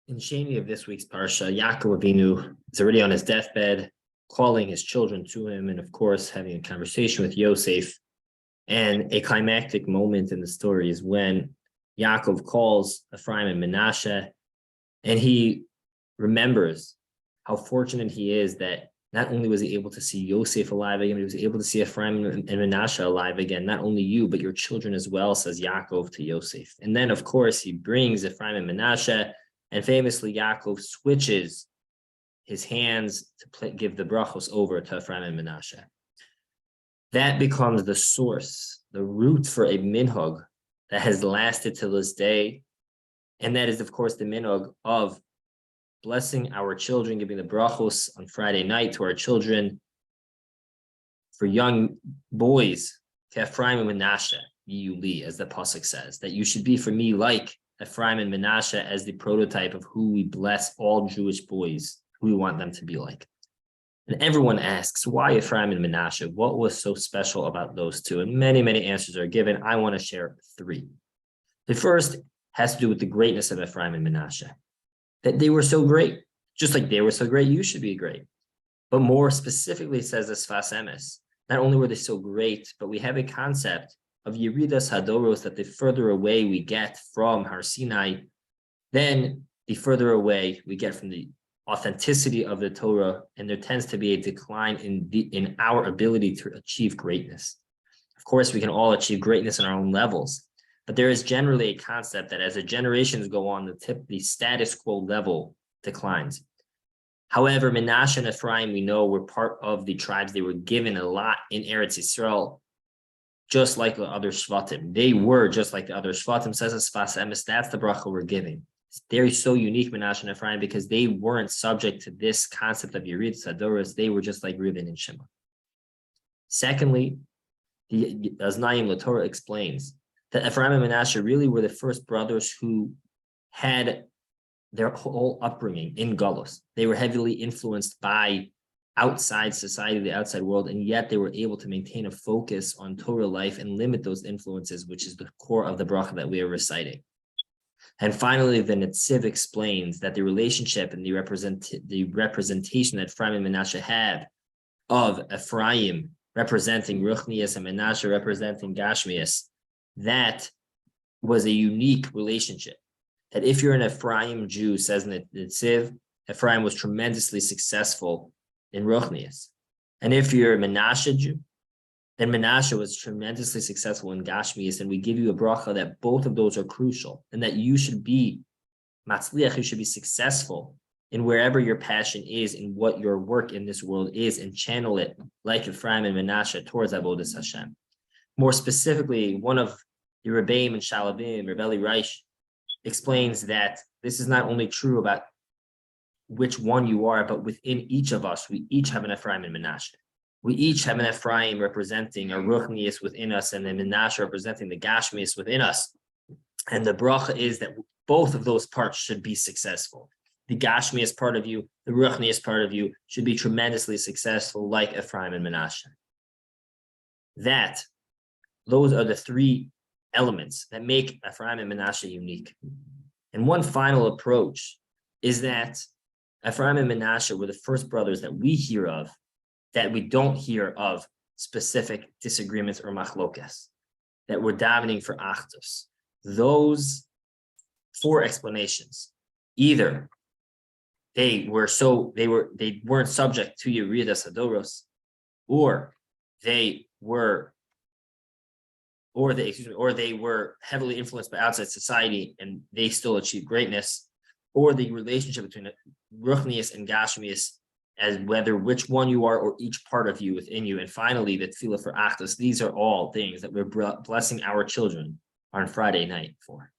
In Shani of this week's parsha, Yaakov Avinu is already on his deathbed, calling his children to him, and of course, having a conversation with Yosef. And a climactic moment in the story is when Yaakov calls Ephraim and Menashe, and he remembers how fortunate he is that not only was he able to see Yosef alive again, but he was able to see Ephraim and Menashe alive again. Not only you, but your children as well, says Yaakov to Yosef. And then, of course, he brings Ephraim and Menashe, and famously, Yaakov switches his hands to give the brachos over to Ephraim and Menashe. That becomes the source, the root for a minhag that has lasted to this day. And that is, of course, the minhag of blessing our children, giving the brachos on Friday night to our children. For young boys, to Ephraim and Menashe, Yuli, as the pasuk says, that you should be for me like Ephraim and Menashe as the prototype of who we bless all Jewish boys, who we want them to be like. And everyone asks, why Ephraim and Menashe? What was so special about those two? And many, many answers are given. I want to share three. The first has to do with the greatness of Ephraim and Menashe, that they were so great. Just like they were so great, you should be great. But more specifically, says the Sfas Emes, not only were they so great, but we have a concept of Yeridas Hadoros, that the further away we get from Har Sinai, then the further away we get from the authenticity of the Torah, and there tends to be a decline in our ability to achieve greatness. Of course, we can all achieve greatness on our own levels, but there is generally a concept that as the generations go on, the status quo level declines. However, Menashe and Ephraim, we know, were part of the tribes. They were given a lot in Eretz Yisrael, just like the other Shvatim. They were just like the other Shvatim, says Sfas Emes. That's the bracha we're giving. They're so unique, Menashe and Ephraim, because they weren't subject to this concept of Yerid Sadoros. They were just like Reuben and Shimon. Secondly, the Aznayim LaTorah explains that Ephraim and Menashe really were the first brothers who had their whole upbringing in Galus. They were heavily influenced by outside society, the outside world, and yet they were able to maintain a focus on Torah life and limit those influences, which is the core of the bracha that we are reciting. And finally, the Netziv explains that the relationship and the representation that Ephraim and Menashe had of Ephraim representing Ruchnias and Menashe representing Gashmias, that was a unique relationship. That if you're an Ephraim Jew, says Netziv, Ephraim was tremendously successful in Ruchnias. And if you're a Menashe Jew, then Menashe was tremendously successful in Gashmias, and we give you a bracha that both of those are crucial, and that you should be matzliach, you should be successful in wherever your passion is, in what your work in this world is, and channel it like Ephraim and Menashe towards Avodas Hashem. More specifically, one of the Rebbeim and Shalabim, Rebbe Reich, explains that this is not only true about which one you are, but within each of us, we each have an Ephraim and Menashe. We each have an Ephraim representing a Ruchnius within us, and a Menashe representing the Gashmius within us. And the bracha is that both of those parts should be successful. The Gashmius part of you, the Ruchnius part of you, should be tremendously successful, like Ephraim and Menashe. Those are the three elements that make Ephraim and Menashe unique. And one final approach is that Ephraim and Menashe were the first brothers that we hear of, that we don't hear of specific disagreements or machlokas, that we're davening for achdus. Those four explanations: either they weren't subject to Yeridas Hadoros, or they were heavily influenced by outside society and they still achieved greatness, or the relationship between Ruchnius and Gashmius, as whether which one you are or each part of you within you. And finally, the tefillah for achdus. These are all things that we're blessing our children on Friday night for.